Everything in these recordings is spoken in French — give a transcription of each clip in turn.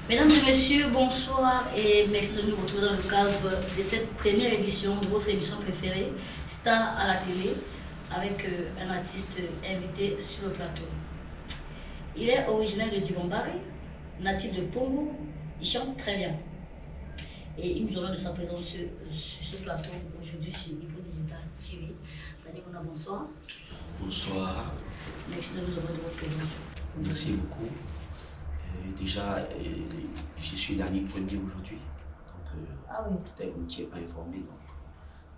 Mesdames et messieurs, bonsoir et merci de nous retrouver dans le cadre de cette première édition de votre émission préférée, Star à la télé, avec un artiste invité sur le plateau. Il est originaire de Digombari, natif de Pongo, il chante très bien. Et il nous honore de sa présence sur ce plateau aujourd'hui sur Hippo Digital TV. Dani Kona, bonsoir. Bonsoir. Merci de nous honorer de votre présence. Merci beaucoup. Déjà, je suis Dani Premier aujourd'hui. Donc, ah oui. Peut-être que vous n'étiez pas informé. Donc,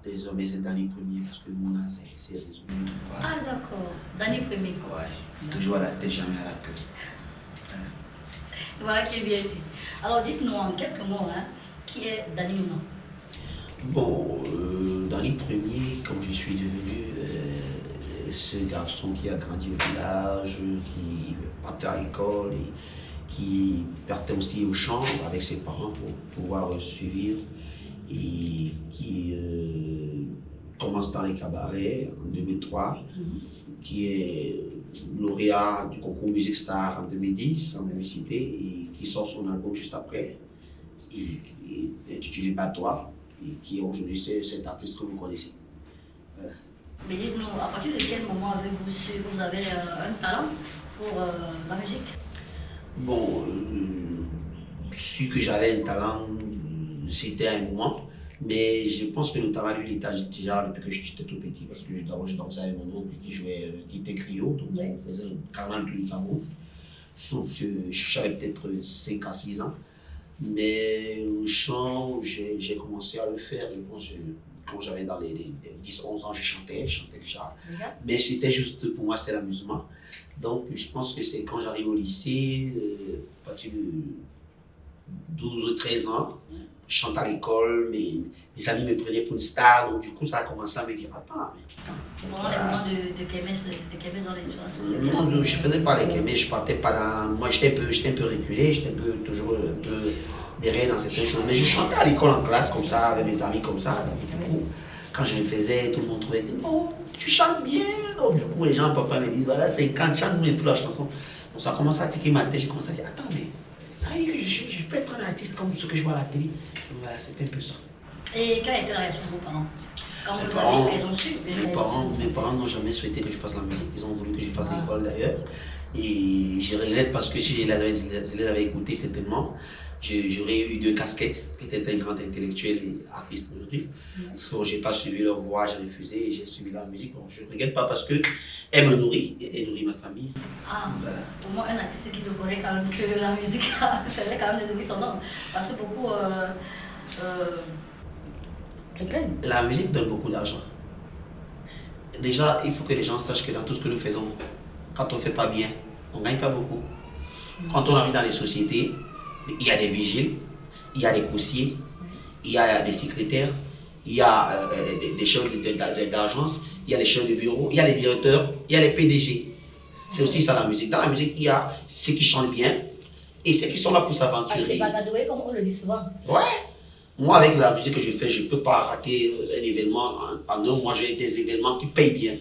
désormais, c'est Dani Premier parce que Mouna, c'est résolu. Ah d'accord. Dani Premier. Ouais. Toujours à la tête, jamais à la queue. Voilà qui est bien dit. Alors, dites-nous en quelques mots, qui est Dani Mouna? Bon, Dani Premier, comme je suis devenu ce garçon qui a grandi au village, qui partait à l'école et qui partait aussi au champ avec ses parents pour pouvoir suivre et qui commence dans les cabarets en 2003, qui est lauréat du concours Music Star en 2010 en publicité et qui sort son album juste après, et intitulé Batois, et qui est aujourd'hui cet artiste que vous connaissez. Voilà. Mais dites-nous, à partir de quel moment avez-vous su que vous avez un talent pour la musique? Bon, su que j'avais un talent, c'était à un moment, mais je pense que le talent, lui, il était déjà depuis que j'étais tout petit, parce que d'abord je dansais avec mon oncle qui était griot, donc on faisait carrément le tour du Cameroun. Donc j'avais peut-être 5 à 6 ans. Mais au chant, j'ai commencé à le faire, je pense, quand j'avais dans les 10-11 ans, je chantais déjà. Mais c'était juste, pour moi, c'était l'amusement. Donc, je pense que c'est quand j'arrive au lycée, à partir de 12 ou 13 ans, je chante à l'école, mes amis me prenaient pour une star, donc du coup, ça a commencé à me dire, attends. Vraiment les moments de kémès dans les Non, je ne faisais pas les kémès, je partais pas dans... Moi, j'étais un peu reculé, j'étais toujours un peu derrière dans certaines choses. Mais je chantais à l'école en classe, comme ça, avec mes amis comme ça. Donc, du coup, quand je le faisais, tout le monde trouvait que non, tu chantes bien. Donc, du coup, les gens parfois me disent, voilà, 50, chante-nous plus la chanson. Donc, ça a commencé à tiquer ma tête, j'ai commencé à dire, attends, mais ça veut dire que je peux être un artiste comme ce que je vois à la télé. Donc, voilà, c'était un peu ça. Et quelle a été la réaction de vos parents? Quand vous avez ils ont su? Mes parents n'ont jamais souhaité que je fasse la musique. Ils ont voulu que je fasse l'école d'ailleurs. Et je regrette parce que si je les avais écoutés certainement, j'aurais eu 2 casquettes, peut-être un grand intellectuel et artiste aujourd'hui. Donc je n'ai pas suivi leur voie, j'ai refusé et j'ai suivi la musique. Bon, je ne regrette pas parce qu'elle me nourrit et elle nourrit ma famille. Ah, voilà. Pour moi, un artiste qui reconnaît quand même que la musique ferait quand même de nourrir son homme. Parce que beaucoup... La musique donne beaucoup d'argent. Déjà, il faut que les gens sachent que dans tout ce que nous faisons, quand on ne fait pas bien, on ne gagne pas beaucoup. Quand on arrive dans les sociétés, il y a des vigiles, il y a des coursiers, il y a des secrétaires, il y a des chefs d'agence, il y a les chefs de bureau, il y a les directeurs, il y a les PDG. C'est aussi ça la musique. Dans la musique, il y a ceux qui chantent bien et ceux qui sont là pour s'aventurer. C'est pas gadoué comme on le dit souvent. Ouais. Moi, avec la musique que je fais, je ne peux pas rater un événement en un mois. J'ai des événements qui payent bien.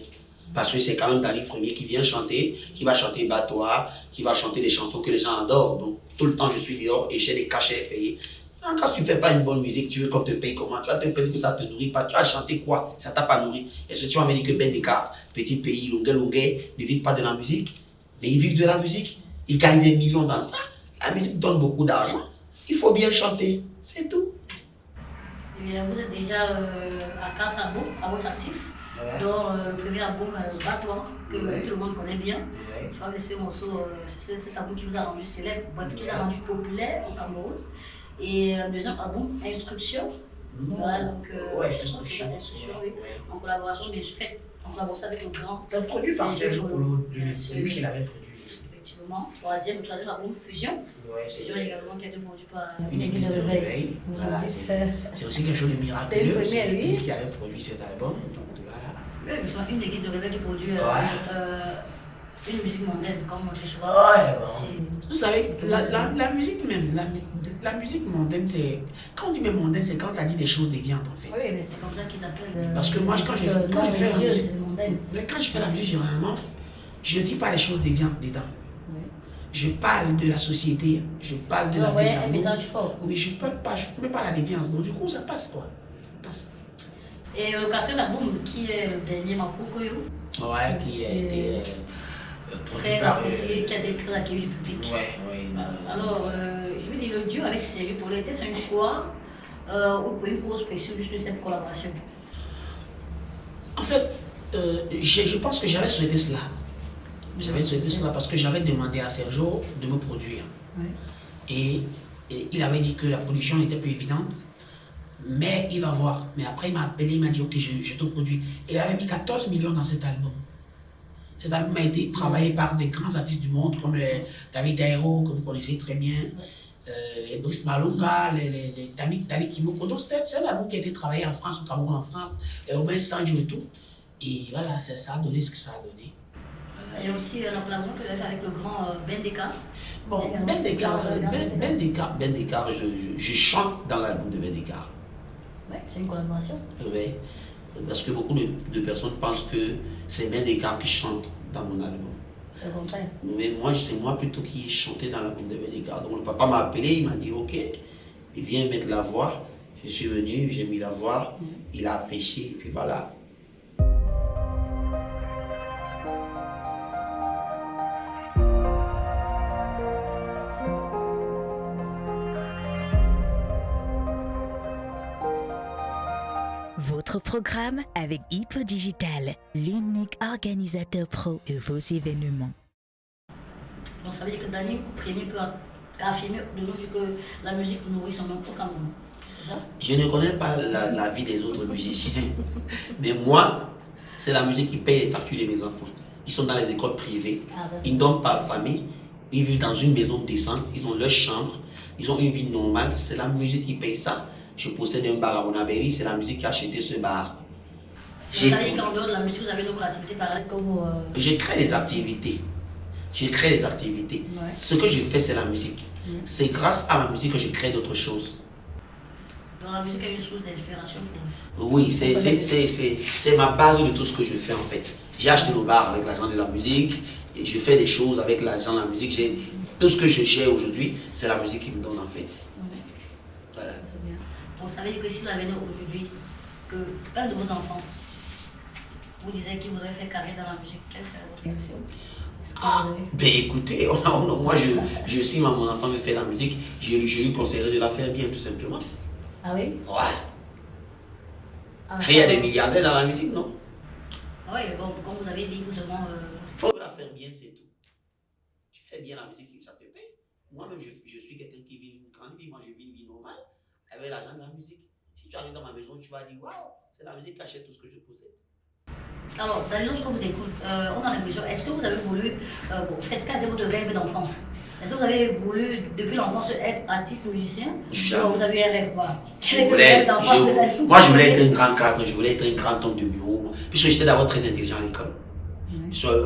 Parce que c'est quand même Dani Premier qui vient chanter, qui va chanter Batois, qui va chanter des chansons que les gens adorent. Donc, tout le temps, je suis dehors et j'ai des cachets payés. Quand tu ne fais pas une bonne musique, tu veux qu'on te paye comment? Tu vas te plaindre que ça ne te nourrit pas. Tu vas chanter quoi? Ça ne t'a pas nourri. Est-ce que tu vas me dire que Ben Descartes, petit pays, longuet, ne vivent pas de la musique? Mais ils vivent de la musique. Ils gagnent des millions dans ça. La musique donne beaucoup d'argent. Il faut bien chanter. C'est tout. Vous êtes déjà à 4 albums à votre actif, dont le premier album Batois, que tout le monde connaît bien. Je crois que c'est ce morceau, c'est cet album qui vous a rendu célèbre, bref, qui vous a rendu populaire au Cameroun. Et un deuxième album, Instruction. Voilà, donc Instruction, oui, en collaboration, bien sûr, faite en collaboration avec le grand. C'est produit par Serge Polo, c'est lui qui l'avait produit. Effectivement. Troisième album, Fusion. Fusion également qui a été produit par Une église de réveil. Voilà, c'est aussi quelque chose de miraculeux. C'est l'église qui avait produit cet album. Donc, voilà. Oui, une église de réveil qui produit une musique mondaine, comme on dit souvent. Ouais, bon. Vous savez, la musique même, la musique mondaine, c'est... Quand on dit même mondaine, c'est quand ça dit des choses déviantes en fait. Oui, mais c'est comme ça qu'ils appellent... Parce que moi, quand je fais la musique, mais quand je fais la musique, généralement, je ne dis pas les choses déviantes dedans. je parle de la société, je parle de la vie. Ouais, un message fort. Oui, je ne peux pas la déviance. Donc, du coup, ça passe, quoi. Ça passe. Et le quatrième album, qui est le dernier, Mapukoyo, Ouais, qui a été produit très par... apprécié, qui a été très accueilli du public. Ouais. Alors, je veux dire, le duo avec Sergio Paulet, c'est un choix ou pour une cause précise, juste une simple collaboration? En fait, je pense que j'avais souhaité cela. J'avais souhaité cela parce que j'avais demandé à Sergio de me produire. Oui. Et il avait dit que la production n'était plus évidente, mais il va voir. Mais après, il m'a appelé, il m'a dit, ok, je te produis. Et il avait mis 14 millions dans cet album. Cet album a été travaillé par des grands artistes du monde, comme David Aero, que vous connaissez très bien, Brice Malonga, les Tami Kimoko. Donc, c'est un album qui a été travaillé en France, au Cameroun, en France, et Robin Sanjo et tout. Et voilà, ça a donné ce que ça a donné. Il y a aussi la collaboration que vous avez fait avec le grand Ben Deka. Bon, Ben Dekar, je chante dans l'album de Ben Dekar. Oui, c'est une collaboration. Oui, parce que beaucoup de personnes pensent que c'est Ben Dekar qui chante dans mon album. C'est le contraire. Mais moi, c'est moi plutôt qui ai chanté dans l'album de Ben Dekar. Donc le papa m'a appelé, il m'a dit ok, il vient mettre la voix. Je suis venu, j'ai mis la voix, il a apprécié, et puis voilà. Votre programme avec Hippo Digital, l'unique organisateur pro de vos événements. Donc ça veut dire que Dani Premier peut affirmer de nos jours que la musique nourrit son nom au Cameroun. C'est ça? Je ne connais pas la vie des autres musiciens, mais moi, c'est la musique qui paye les factures de mes enfants. Ils sont dans les écoles privées, ils ne dorment pas en famille, ils vivent dans une maison décente, ils ont leur chambre, ils ont une vie normale, c'est la musique qui paye ça. Je possède un bar à Bonabéry, c'est la musique qui a acheté ce bar. Vous savez qu'en dehors de la musique, vous avez une autre activité parallèle que vous... Je crée des activités. Ouais. Ce que je fais, c'est la musique. C'est grâce à la musique que je crée d'autres choses. Donc la musique est une source d'inspiration pour vous. Oui, c'est ma base de tout ce que je fais en fait. J'ai acheté le bar avec l'argent de la musique, et je fais des choses avec l'argent de la musique. Tout ce que je gère aujourd'hui, c'est la musique qui me donne en fait. Voilà. C'est bien. Donc ça veut dire que s'il avait aujourd'hui qu'un de vos enfants vous disait qu'il voudrait faire carrière dans la musique, quelle serait votre réaction? Ben écoutez, moi je suis mon enfant veut faire la musique, je lui conseillerais de la faire bien tout simplement. Ah oui? Ouais. Ah, Il y a des milliardaires dans la musique, non? Ah oui, mais bon, comme vous avez dit, il faut seulement... faut la faire bien, c'est tout. Tu fais bien la musique, ça te paye. Moi-même, je suis quelqu'un qui vit une grande vie, moi je vis une vie normale avec l'argent de la musique. Si tu arrives dans ma maison, tu vas dire waouh, c'est la musique qui achète tout ce que je possède. Alors, Daniel, lorsque vous écoute, on a l'impression, est-ce que vous avez voulu, faites cas de votre rêve d'enfance? Est-ce que vous avez voulu, depuis l'enfance, être artiste, musicien? Ou vous avez un rêve, quoi? Quel est le rêve d'enfance de Daniel? Moi, je voulais être un grand cadre, je voulais être un grand homme de bureau, puisque j'étais d'abord très intelligent à l'école.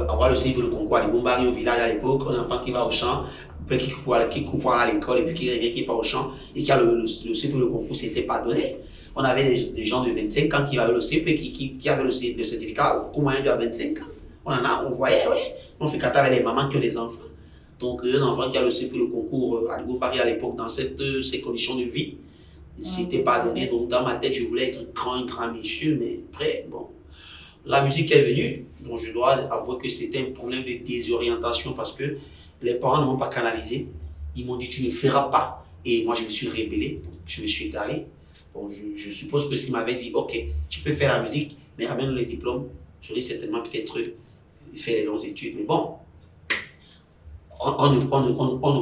Avoir le CIV, le concours à Bombari au village à l'époque, un enfant qui va au champ, qui coupe à l'école et puis qui revient, qui part au champ, et qui a le CIV, le concours, c'était pas donné. On avait des gens de 25 ans qui avaient le CP, qui avaient le certificat au moyen de 25 ans. On voyait, oui. On fait quand avec les mamans qui ont des enfants. Donc, un enfant qui a le CP, le concours à Bombari à l'époque, dans ces conditions de vie, c'était pas donné. Donc, dans ma tête, je voulais être un grand monsieur, mais après, bon. La musique est venue, donc je dois avouer que c'était un problème de désorientation parce que les parents ne m'ont pas canalisé. Ils m'ont dit tu ne feras pas. Et moi je me suis rébellé, donc je me suis égaré. Bon, je suppose que s'ils m'avaient dit ok, tu peux faire la musique, mais ramène le diplôme, j'aurais certainement peut-être fait les longues études. Mais bon, on ne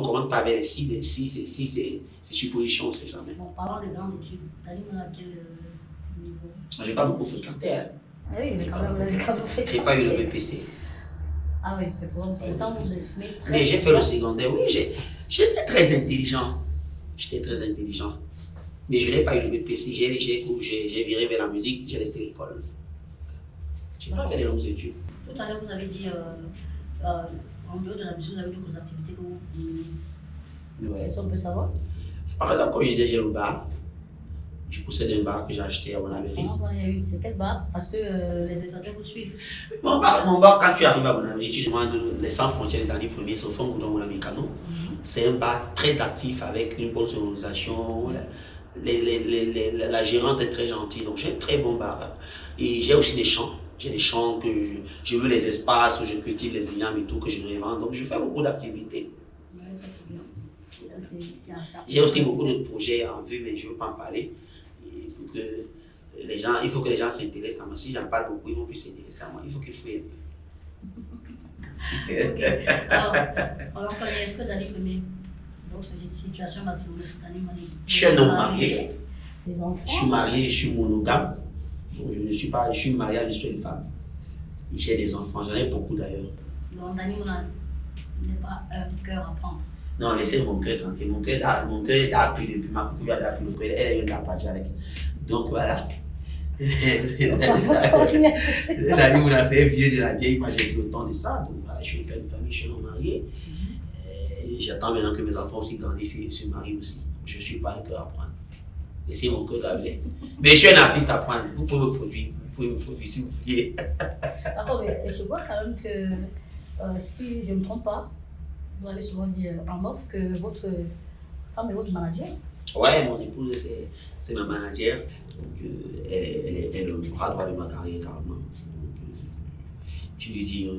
commande pas avec les si c'est supposition, on ne sait jamais. Bon, parlant des grandes études, Dani, vous avez quel niveau? Moi, j'ai pas beaucoup fréquenté. Hein. Ah oui, mais quand même, vous avez quand même fait. J'ai pas eu le BPC. Ah oui, mais pourtant vous exprimez très. Mais j'ai fait le secondaire, oui, j'étais très intelligent. J'étais très intelligent. Mais je n'ai pas eu le BPC. J'ai viré vers la musique, j'ai laissé l'école. Je n'ai pas fait les longues études. Tout à l'heure, vous avez dit, en dehors de la musique, vous avez d'autres activités que vous. Ouais. Est-ce qu'on peut savoir? Par exemple, quand je disais, j'ai le bar. Je possède un bar que j'ai acheté à Bonaveri. C'est quel bar? Parce que les détenteurs vous suivent. Mon bar, quand tu arrives à Bonaveri, tu demandes les 100 frontières de Dani Premier, c'est au fond de mon ami Cano. C'est un bar très actif avec une bonne sonorisation. La gérante est très gentille, donc j'ai un très bon bar. Et j'ai aussi des champs. J'ai des champs que je veux les espaces où je cultive les ignames et tout, que je revends. Donc je fais beaucoup d'activités. Oui, ça c'est bien. J'ai aussi beaucoup de projets en vue, mais je ne veux pas en parler. Il faut que les gens s'intéressent à moi. Si j'en parle beaucoup, ils vont plus s'intéresser à moi. Il faut qu'ils fouillent un peu. Ok. Alors, est-ce que Dani Premier, votre situation matrimoniale, je suis un homme marié. Des enfants? Je suis marié, je suis monogame. Donc je suis marié à une seule femme. J'ai des enfants, j'en ai beaucoup d'ailleurs. Donc Dani n'est pas un cœur à prendre. Non, laissez mon cœur tranquille. Mon cœur a appris depuis ma couple, elle a appris le cœur, elle est une lapage avec. Donc voilà. Dani Mouna, c'est vieux de la vieille, moi j'ai plus autant de ça. Donc voilà, je suis une pleine famille, je suis non marié. J'attends maintenant que mes enfants aussi grandissent et se marient aussi. Je ne suis pas un cœur à prendre. Laissez mon cœur graver. Mais je suis un artiste à prendre. Vous pouvez me produire. Vous pouvez me produire si vous voulez. D'accord, mais je vois quand même que si je ne me trompe pas, vous allez souvent dire en off que votre femme est votre manager. Ouais, mon épouse, c'est ma manager. Donc, elle est le bras droit de ma carrière, carrément. Donc, je lui dis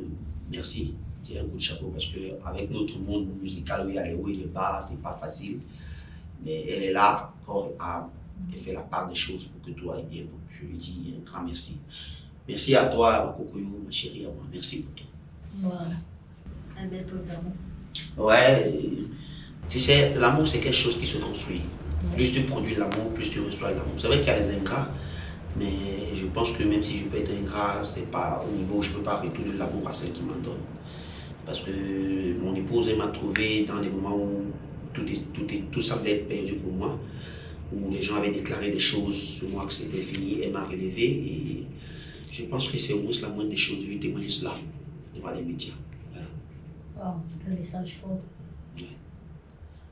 merci. C'est un coup de chapeau parce qu'avec notre monde musical où il y a les hauts et les bas, c'est pas facile. Mais elle est là, corps et âme, elle fait la part des choses pour que tout aille bien. Donc, je lui dis un grand merci. Merci à toi, à Kokoyou, ma chérie, à moi. Merci pour tout. Voilà. Un bel peu d'amour. Ouais, tu sais, l'amour c'est quelque chose qui se construit. Plus tu produis l'amour, plus tu reçois l'amour. C'est vrai qu'il y a les ingrats, mais je pense que même si je peux être ingrat, c'est pas au niveau où je ne peux pas retourner l'amour à celle qui m'en donne. Parce que mon épouse, elle m'a trouvé dans des moments où tout semblait être perdu pour moi, où les gens avaient déclaré des choses sur moi que c'était fini, elle m'a relevé et je pense que c'est au moins la moindre des choses, je vais témoigner cela devant les médias. Voilà. Oh, un message fort. Ouais.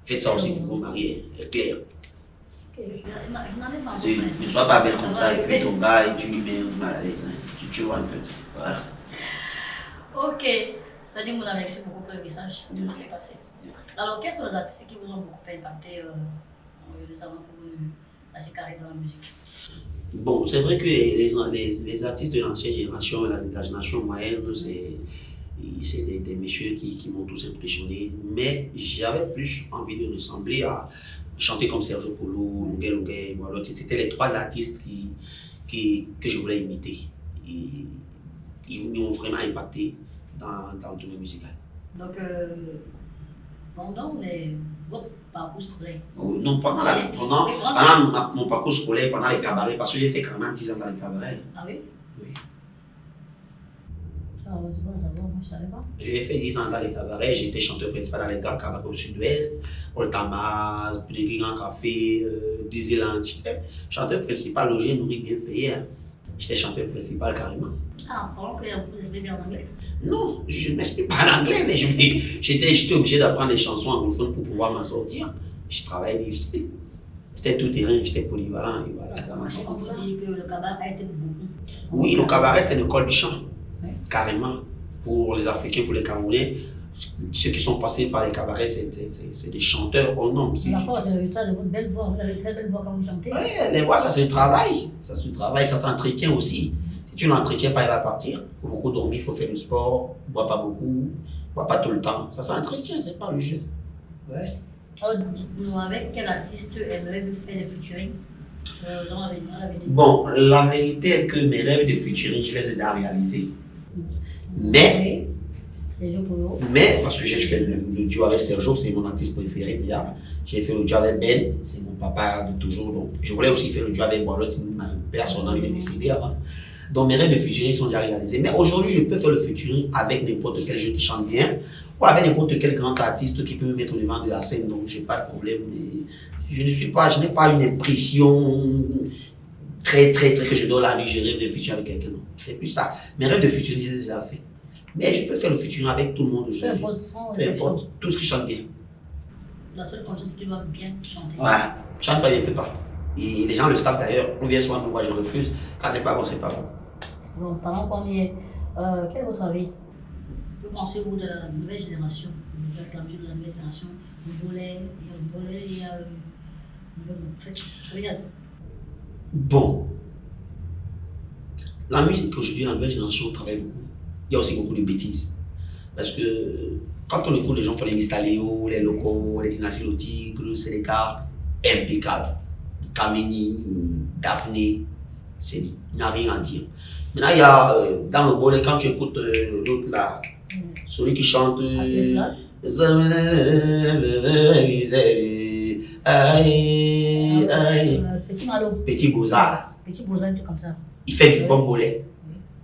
Faites ça aussi pour vous marier, est clair. Je n'en ai pas Ne sois pas belle comme ça et puis ton gars et tu lui mets mal à l'aise. Hein. Tu vois un peu. Voilà. Ok. Dani Mouna, merci beaucoup pour le message qui s'est passé. Alors, quels sont les artistes qui vous ont beaucoup impacté les avant que vous fassiez carrière dans la musique? Bon, c'est vrai que les artistes de l'ancienne génération, la génération moyenne, c'est des messieurs qui m'ont tous impressionné. Mais j'avais plus envie de ressembler à chanter comme Sergio Polo, Lungue Lungue, Boilotte. C'était les trois artistes que je voulais imiter. Et ils m'ont vraiment impacté dans le domaine musical. Donc, pendant votre parcours scolaire? Non, pendant mon parcours scolaire, pendant les cabarets, parce que j'ai fait quand même 10 ans dans les cabarets. Ah oui? Oui. Alors, c'est bon à savoir, moi je ne savais pas. J'ai fait 10 ans dans les cabarets, j'étais chanteur principal dans les grands cabarets au sud-ouest, Oltamas, Pédégris Grand Café, Disneyland. J'étais chanteur principal, logé, nourri, bien payé. Hein. J'étais chanteur principal carrément. Ah, pendant que vous expliquez en anglais? Non, je ne m'explique pas en anglais, mais j'étais obligé d'apprendre les chansons anglophones pour pouvoir m'en sortir. Je travaillais difficile. J'étais tout terrain, j'étais polyvalent et voilà, ça marchait comme ça. On dit que le cabaret a été beaucoup. Oui, le cabaret, c'est l'école du chant. Oui. Carrément. Pour les Africains, pour les Camerounais, ceux qui sont passés par les cabarets, c'est des chanteurs hors norme. D'accord, c'est le résultat de votre belle voix. Vous avez une très belle voix quand vous chantez. Oui, les voix, ça se travaille. Ça se travaille, ça s'entretient aussi. Si tu ne l'entretiens pas, il va partir. Il faut beaucoup dormir, il faut faire du sport, ne bois pas beaucoup, ne bois pas tout le temps. Ça s'entretient, c'est pas le jeu. Ouais. Alors, dites-nous, avec quel artiste aimeriez-vous faire des featuring dans l'avenir? Bon, la vérité est que mes rêves de featuring, je les ai déjà réalisés. Mais, parce que j'ai fait le duo avec Sergio, c'est mon artiste préféré déjà. J'ai fait le duo avec Ben, c'est mon papa de toujours. Donc, je voulais aussi faire le duo avec Boilotte, mon père, son nom, il est décédé avant. Donc mes rêves de featuring sont déjà réalisés. Mais aujourd'hui, je peux faire le featuring avec n'importe quel jeune qui chante bien ou avec n'importe quel grand artiste qui peut me mettre au devant de la scène. Donc je n'ai pas de problème. Mais je n'ai pas une impression très que je dois la nuit, je rêve de featuring avec quelqu'un. C'est plus ça. Mes rêves de featuring, je les ai déjà fait. Mais je peux faire le featuring avec tout le monde aujourd'hui. Peu importe, tout ce qui chante bien. La seule condition, c'est qu'il doit bien chanter. Ouais, chante pas, il ne peut pas. Et les gens le savent d'ailleurs. On vient souvent me voir, je refuse. Quand c'est pas bon, c'est pas bon. Bon, pendant qu'on y est, quel est votre avis? Que pensez-vous de la nouvelle génération? La musique de la nouvelle génération, Mbolé, il y a Bon. La musique aujourd'hui, la nouvelle génération travaille beaucoup. Il y a aussi beaucoup de bêtises. Parce que quand on écoute les gens qui ont les Mistaleo, les Locos, les Dynasties Le Tigre, c'est des cas impeccables. Kamini, Daphné, il n'y a rien à dire. Maintenant, il y a dans le bolé, quand tu écoutes l'autre là, celui qui chante. Petit Malo. Petit Beaux-Arts. Petit Beaux-Arts, comme ça. Il fait du bon bolé.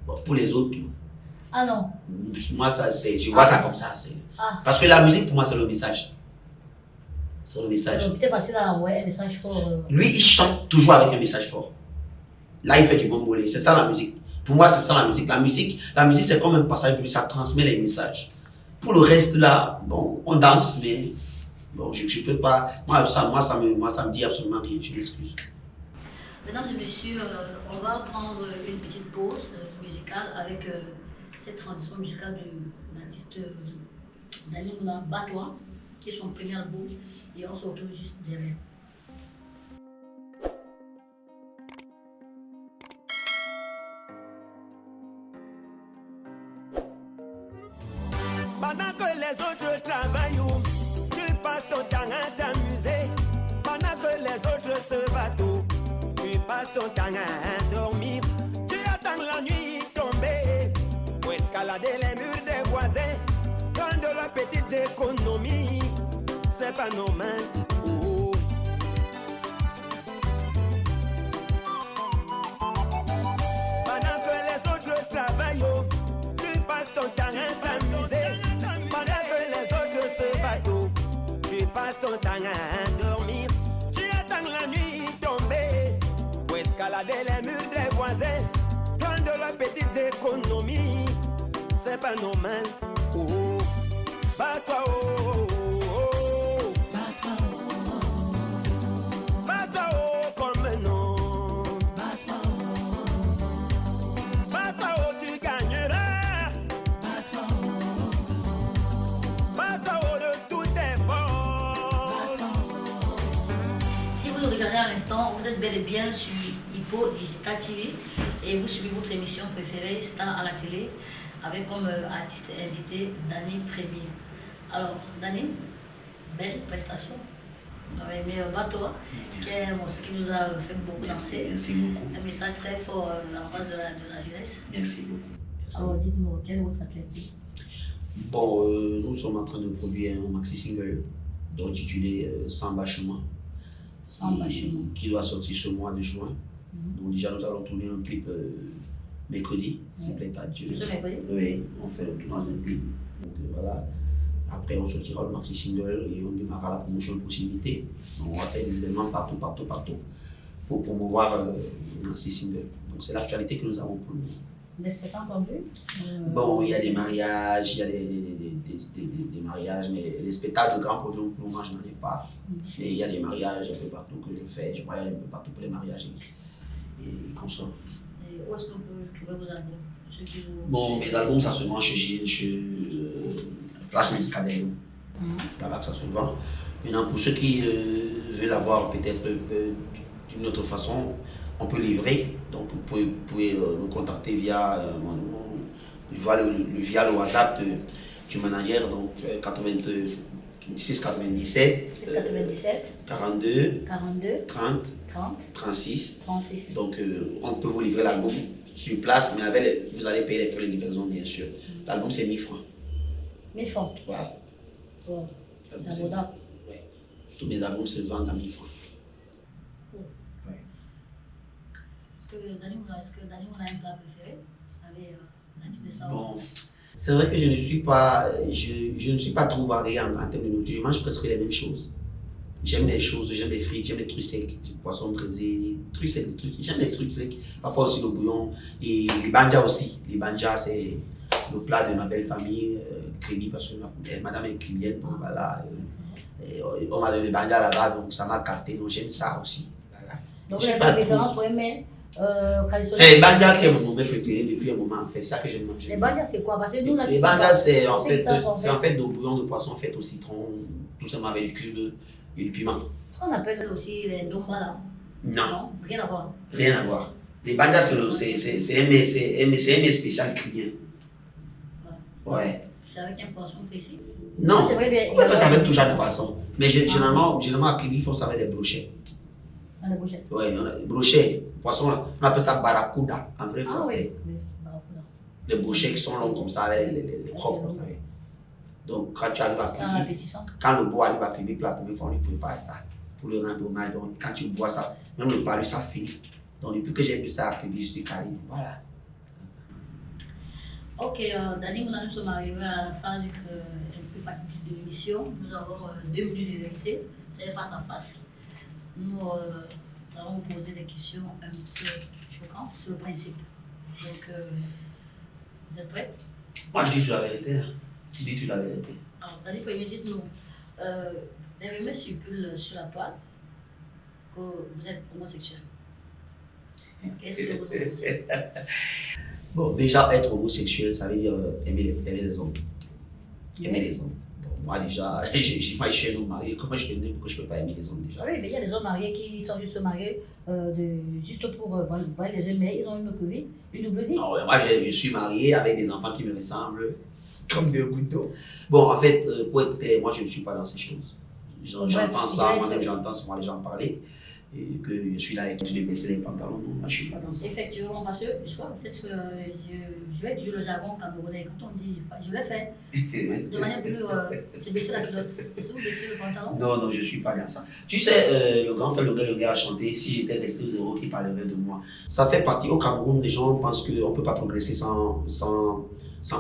Bon, pour les autres, ah non. Moi, je vois ça comme ça. Parce que la musique, pour moi, c'est le message. C'est le message. Peut-être parce qu'il a envoyé un message fort. Lui, il chante toujours avec un message fort. Là, il fait du bon bolé. C'est ça la musique. Pour moi, c'est ça la musique. La musique, c'est comme un passage, ça transmet les messages. Pour le reste, là, bon, on danse, mais bon, je peux pas. Moi, ça me dit absolument rien. Je m'excuse. Mesdames et messieurs, on va prendre une petite pause musicale avec cette transition musicale de l'artiste Dani Mouna Batois, qui est son premier album, et on se retrouve juste derrière. Pendant que les autres travaillent, tu passes ton temps à t'amuser. Pendant que les autres se battent, tu passes ton temps à dormir. Tu attends la nuit tomber pour escalader les murs des voisins. Prendre la petite économie, c'est pas normal. Oh. Pendant que les autres travaillent, tu passes ton temps à t'amuser. Pendant que les autres se battent, tu passes ton temps à dormir. Tu attends la nuit tomber pour escalader les murs des voisins. Prendre la petite économie, c'est pas normal. Oh, bats-toi, oh, oh, bats-toi, oh, bats-toi, oh, comme un homme. Bats-toi, oh, bats-toi, oh, tu gagneras. Bats-toi, oh, bats-toi, oh, de tout effort. Si vous nous regardez à l'instant, vous êtes bel et bien sur Hippo Digital TV et vous suivez votre émission préférée, Star à la télé, avec comme artiste invité Dani Premier. Alors, Dani, belle prestation. On avait aimé Batoa, qui est un morceau qui nous a fait beaucoup danser. Merci beaucoup. Un message très fort en bas de la jeunesse. Merci beaucoup. Merci. Alors, dites-nous, quel est votre athlète? Bon, nous sommes en train de produire un maxi single intitulé Sans bâchement. Sans bâchement. Qui doit sortir ce mois de juin. Donc déjà nous allons tourner un clip mercredi, s'il plaît à Dieu. Ce mercredi? Oui, on fait le tournage d'un clip. Donc voilà. Après on sortira le maxi single et on démarrera la promotion de proximité. Donc on va faire des événements partout pour promouvoir le maxi single. Donc c'est l'actualité que nous avons pour nous. Des spectacles en vue? Bon, il y a des mariages, il y a des mariages, mais les spectacles de grands projets, pour moi, je n'en ai pas. Mais il y a des mariages un peu partout que je fais. Je voyage un peu partout pour les mariages et comme ça. Et où est-ce qu'on peut trouver vos albums? Bon, mes albums, ça se vend chez Flash Music Academy. Là-bas que ça se vend. Maintenant, pour ceux qui veulent avoir peut-être d'une autre façon, on peut livrer. Donc, vous pouvez nous contacter via via le WhatsApp du manager, donc 96 97 42 30 36. Donc, on peut vous livrer l'album sur place, mais vous allez payer les frais de livraison, bien sûr. L'album, c'est 1000 francs. 1000 francs? Voilà. Wow. C'est abordable. Oui. Tous mes albums se vendent à 1000 francs. Est-ce que Dani Mouna a un plat préféré? Vous savez, la type de ça. Bon, c'est vrai que je ne suis pas trop varié en termes de nourriture. Je mange presque les mêmes choses. J'aime les choses, j'aime les frites, j'aime les trucs secs, du poisson braisé, trucs secs, j'aime les trucs secs. Parfois aussi le bouillon et les banja aussi. Les banja, c'est le plat de ma belle famille, Crébi, parce que madame est crébienne, donc voilà. On m'a donné le banja là-bas, donc ça m'a capté, donc j'aime ça aussi. Voilà. Donc, J'ai vous n'avez pas pas de trop. préférence pour un mets traditionnel? C'est les bandas qui est mon mets préféré depuis un moment, en fait. C'est ça que j'aime manger. Les bandas, c'est quoi? Parce que nous, là, Les bandas, c'est en fait, ça, c'est en fait de bouillon de poisson fait au citron, tout simplement avec du cube et du piment. Ce qu'on appelle aussi les ndomba, là. Non, Rien à voir. rien à voir. Les bandas, c'est un mets spécial crânien. Ouais. C'est avec un poisson précis. Non, C'est vrai, on peut faire ça avec tout genre de poisson. Mais généralement, à Kribi, ils font ça avec des brochets. Dans la bouchette. Oui, brochets, poisson là. On appelle ça barracuda en vrai Ah français. oui. Barracuda. Les brochets qui sont longs comme ça avec les crocs, vous savez. Donc, quand tu arrives à C'est Kribi, appétissant. quand le beau arrive à Kribi, pour la première fois, on lui prépare ça pour le rendre hommage. Donc, quand tu bois ça, même le palu, ça finit. Donc, depuis que j'ai bu ça à Kribi, je suis calé. Voilà. Ok, Dani, nous sommes arrivés à la phase un peu fatidique de l'émission. Nous avons 2 minutes de vérité. C'est face à face. Nous allons vous poser des questions un peu choquantes sur le principe. Donc, vous êtes prêts? Moi, je dis toujours la vérité. Hein. Tu dis toujours la vérité. Alors, Dani, premier, dites-nous, des rumeurs circulent sur la toile que vous êtes homosexuel. Qu'est-ce que vous en pensez? Bon, déjà, être homosexuel, ça veut dire aimer les hommes. Aimer les hommes. Bon, moi, déjà, moi, je suis un homme marié. Comment je peux pas aimer les hommes déjà? Oui, mais il y a des hommes mariés qui sont juste mariés juste pour voir les hommes, mais ils ont une autre vie, une double vie. Non, moi, je suis marié avec des enfants qui me ressemblent comme deux gouttes d'eau. Bon, en fait, pour être clair, moi, je ne suis pas dans ces choses. J'entends ça, moi-même, j'entends souvent les gens parler. Et que je suis là avec les baisser les pantalons. Non, moi, je ne suis pas dans ça. Effectivement, parce que je crois peut-être que je vais utiliser le jargon camerounais. Quand on dit, je l'ai fait de manière plus. C'est baisser la culotte. Est-ce que vous baissez le pantalon? Non, je ne suis pas dans ça. Tu sais, le grand frère, le gars a chanté si j'étais resté au zéro, qui parlerait de moi. Ça fait partie. Au Cameroun, les gens pensent qu'on ne peut pas progresser sans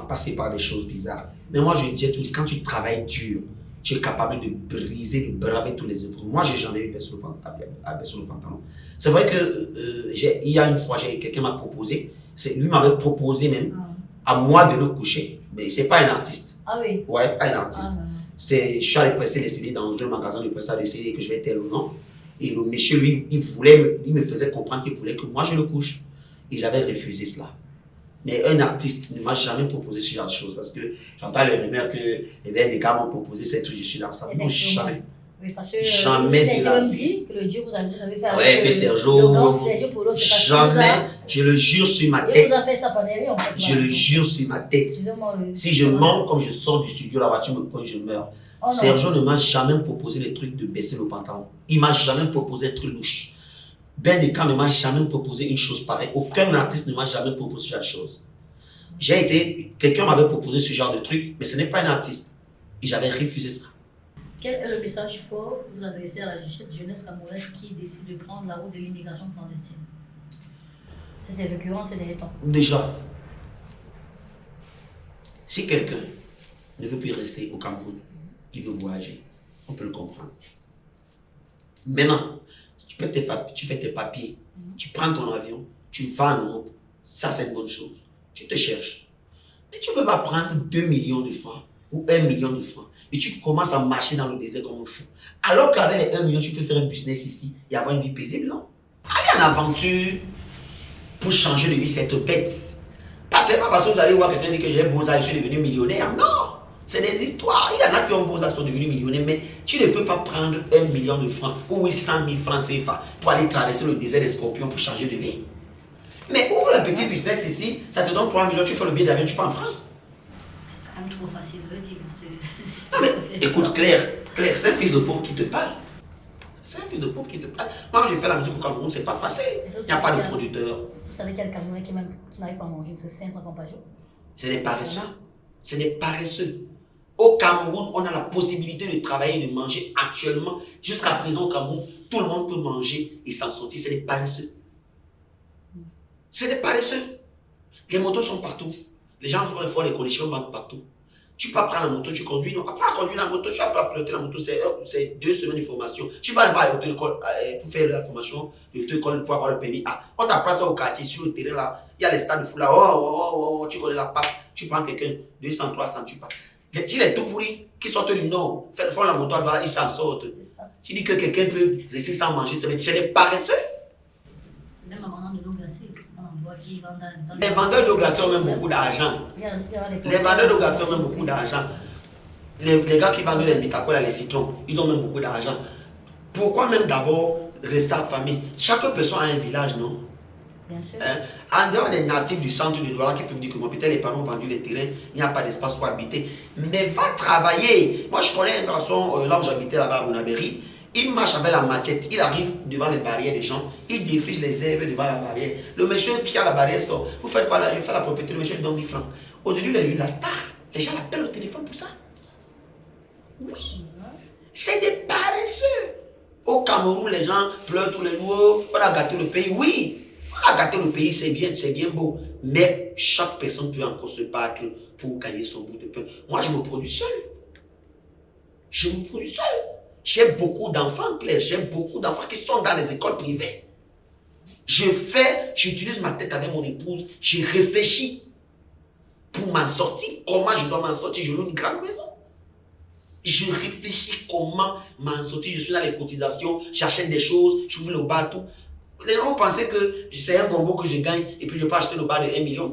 passer par des choses bizarres. Mais moi, je dis toujours, quand tu travailles dur, tu es capable de briser, de braver tous les épreuves. Moi, je n'ai jamais eu baisser le pantalon. C'est vrai que il y a une fois, quelqu'un m'a proposé, lui m'avait proposé même à moi de le coucher. Mais ce n'est pas un artiste. Ah oui? Ouais, pas un artiste. Ah, Je suis allé presser les CD dans un magasin de pressage de CD que je vais tel ou non. Et le monsieur, lui, il me faisait comprendre qu'il voulait que moi je le couche. Et j'avais refusé cela. Mais un artiste ne m'a jamais proposé ce genre de choses parce que j'entends les rumeurs que des gars m'ont proposé ces trucs, je suis dans ça. Non, jamais. Oui, parce que Jamais de la vie. dit que le Dieu que vous avez fait Ouais, que Sergio, le grand Sergio Polo, c'est pas jamais, je le jure sur ma Il tête. vous a fait ça pendant les en fait. Je le jure sur ma tête. Excusez-moi. Si je mens, comme je sors du studio, la voiture me pointe, je meurs. Oh, non. Sergio ne m'a jamais proposé le truc de baisser le pantalon. Il m'a jamais proposé un truc louche. Ben Descamps ne m'a jamais proposé une chose pareille. Aucun artiste ne m'a jamais proposé ce genre de chose. Quelqu'un m'avait proposé ce genre de truc, mais ce n'est pas un artiste. Et j'avais refusé ça. Quel est le message fort que vous adressez à la jeunesse camerounaise qui décide de prendre la route de l'immigration clandestine? C'est récurrent ces derniers temps. Déjà, si quelqu'un ne veut plus rester au Cameroun, il veut voyager, on peut le comprendre. Maintenant, tu fais tes papiers, tu prends ton avion, tu vas en Europe, ça c'est une bonne chose. Tu te cherches. Mais tu ne peux pas prendre 2 millions de francs ou 1 million de francs et tu commences à marcher dans le désert comme un fou. Alors qu'avec les 1 million, tu peux faire un business ici et avoir une vie paisible, non? Allez en aventure pour changer de vie, c'est être bête. C'est pas parce que vous allez voir quelqu'un dire que j'ai Beaux-Arts, je suis devenu millionnaire. Non! C'est des histoires. Il y en a qui ont Beaux-Arts, qui sont devenus millionnaires, mais tu ne peux pas prendre 1 million de francs ou 800 000 francs CFA pour aller traverser le désert des scorpions pour changer de vie. Mais ouvre un petit business ici, ça te donne 3 millions, tu fais le billet d'avion, tu pars en France. C'est quand même trop facile de le dire. Non mais écoute, Claire, c'est un fils de pauvre qui te parle. C'est un fils de pauvre qui te parle. Moi, quand je fais la musique au Cameroun, c'est pas facile. Il n'y a pas de producteur. Vous savez qu'il y a le Camerounais qui n'arrive pas à manger, c'est 500 francs par jour. C'est des paresseux. C'est des paresseux. Au Cameroun, on a la possibilité de travailler et de manger actuellement. Jusqu'à présent, au Cameroun, tout le monde peut manger et s'en sortir. C'est des paresseux. C'est des paresseux. Les motos sont partout. Les gens font l'effort, les conditions vont partout. Tu peux prendre la moto, tu conduis. Non, après conduire la moto, tu vas pas piloter la moto, c'est 2 semaines de formation. Tu vas pas à l'auto-école pour faire la formation, l'auto-école pour avoir le permis. Ah, on t'apprend ça au quartier, sur le terrain là. Il y a les stades de foot là. Oh, tu connais la PAC. Tu prends quelqu'un, 200, 300, tu pars. Si les tout pourris qui sortent du nord, font la moto, ils s'en sortent. Tu dis que quelqu'un peut rester sans manger, c'est des paresseux. Même en vendant de l'eau glacée, on en voit qui vendent dans Les vendeurs d'eau glacée ont même beaucoup d'argent. Les vendeurs d'eau glacée ont même beaucoup d'argent. Les gars qui vendent les Mitacola, les citrons, ils ont même beaucoup d'argent. Pourquoi même d'abord rester à famille? Chaque personne a un village, non? Bien sûr. En dehors des natifs du centre de Douala qui peuvent dire que mon putain, les parents ont vendu les terrains, il n'y a pas d'espace pour habiter. Mais va travailler. Moi, je connais un garçon, là où j'habitais là-bas à Bonabéry, il marche avec la machette, il arrive devant les barrières des gens, il défriche les herbes devant la barrière. Le monsieur qui a la barrière sort. Vous faites quoi là? Il fait la propriété, le monsieur lui donne 1000 francs. Aujourd'hui, il est la star. Les gens l'appellent au téléphone pour ça. Oui. C'est des paresseux. Au Cameroun, les gens pleurent tous les jours. On a gâté le pays. Oui. On a gâté le pays, c'est bien beau. Mais chaque personne peut encore se battre pour gagner son bout de pain. Moi, je me produis seul. J'ai beaucoup d'enfants, Claire. J'ai beaucoup d'enfants qui sont dans les écoles privées. J'utilise ma tête avec mon épouse. Je réfléchis pour m'en sortir. Comment je dois m'en sortir? Je loue une grande maison. Je réfléchis comment m'en sortir. Je suis dans les cotisations, j'achète des choses, j'ouvre le bar, tout. Les gens pensaient que c'est un bonbon que je gagne et puis je peux acheter le bar de 1 million.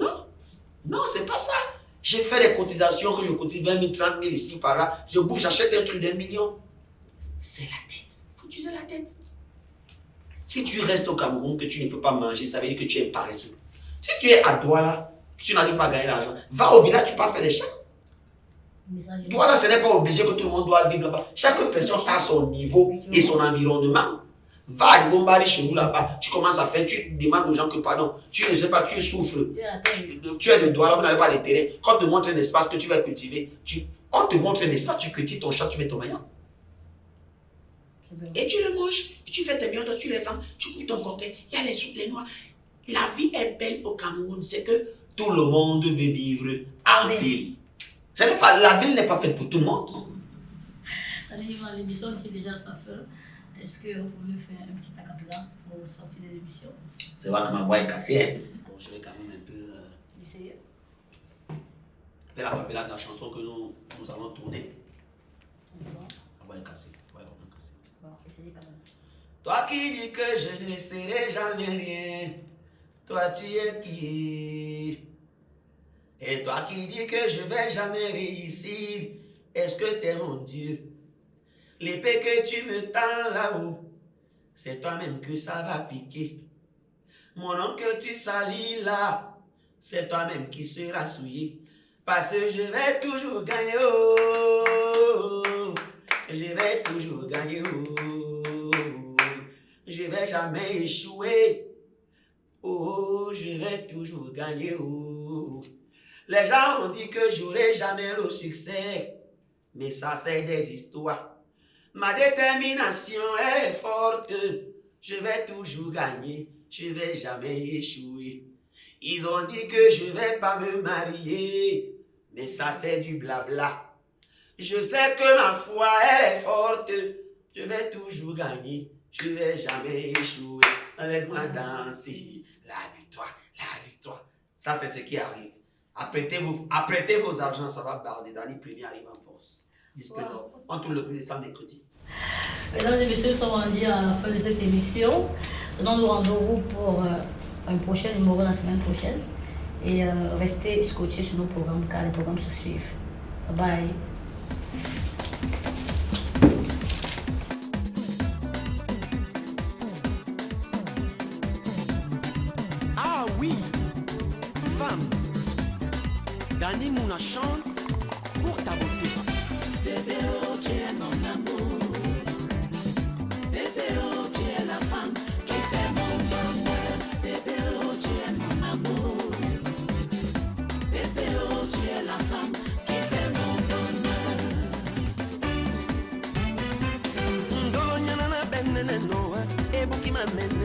Non, c'est pas ça. J'ai fait des cotisations que je cotise 20 000, 30 000 ici, par là. Je bouffe, j'achète un truc d'1 million. C'est la tête. Il faut utiliser la tête. Si tu restes au Cameroun, que tu ne peux pas manger, ça veut dire que tu es paresseux. Si tu es à Douala, que tu n'arrives pas à gagner l'argent, va au village, tu peux faire des champs. Douala, ce n'est pas obligé que tout le monde doit vivre là-bas. Chaque personne a son niveau et son environnement. Va à Gombari chez nous là-bas, tu commences à faire, tu demandes aux gens que pardon, tu ne sais pas, tu souffres. Tu es de Douala, vous n'avez pas les terrains. Quand on te montre un espace que tu vas cultiver, on te montre un espace, tu cultives ton champ, tu mets ton maillot. Et tu le manges, et tu fais tes mions, tu les vends, tu coupes ton coquet, il y a les noix. La vie est belle au Cameroun, c'est que tout le monde veut vivre en ville. La ville n'est pas faite pour tout le monde. L'émission qui est déjà à sa fin, est-ce qu'on peut nous faire un petit acapella pour sortir de l'émission? C'est vrai que ma voix est cassée. Hein? Bon, je vais quand même un peu. Essayez. Faire l'acapella de la chanson que nous allons tourner. La voix est cassée. Bon, essayez quand même. Toi qui dis que je ne serai jamais rien, toi tu es qui? Et toi qui dis que je vais jamais réussir, est-ce que t'es mon Dieu? L'épée que tu me tends là-haut, c'est toi-même que ça va piquer. Mon nom que tu salis là, c'est toi-même qui sera souillé. Parce que je vais toujours gagner, oh, je vais toujours gagner, oh, je vais jamais échouer, oh, je vais toujours gagner, oh. Les gens ont dit que j'aurai jamais le succès, mais ça c'est des histoires. Ma détermination, elle est forte. Je vais toujours gagner. Je ne vais jamais échouer. Ils ont dit que je ne vais pas me marier. Mais ça, c'est du blabla. Je sais que ma foi, elle est forte. Je vais toujours gagner. Je ne vais jamais échouer. Laisse-moi danser. La victoire, la victoire. Ça, c'est ce qui arrive. Apprêtez vos argents, ça va barder. Dani Premier arrive en force. Disque d'or. On tourne le plus de ça mercredi. Mesdames et messieurs, nous sommes rendus à la fin de cette émission. Donnons-nous rendez-vous pour un prochain numéro la semaine prochaine. Et restez scotchés sur nos programmes car les programmes se suivent. Bye bye. Ah oui, femme, Dani Mouna chante pour ta beauté. Bébé, oh, tu es mon amour. Bébé, oh, tu es la femme qui fait mon bonheur. Bébé, oh, tu es mon amour. Bébé, oh, tu es la femme qui fait mon bonheur. Ndolo nyana na benene no, ebuki ma men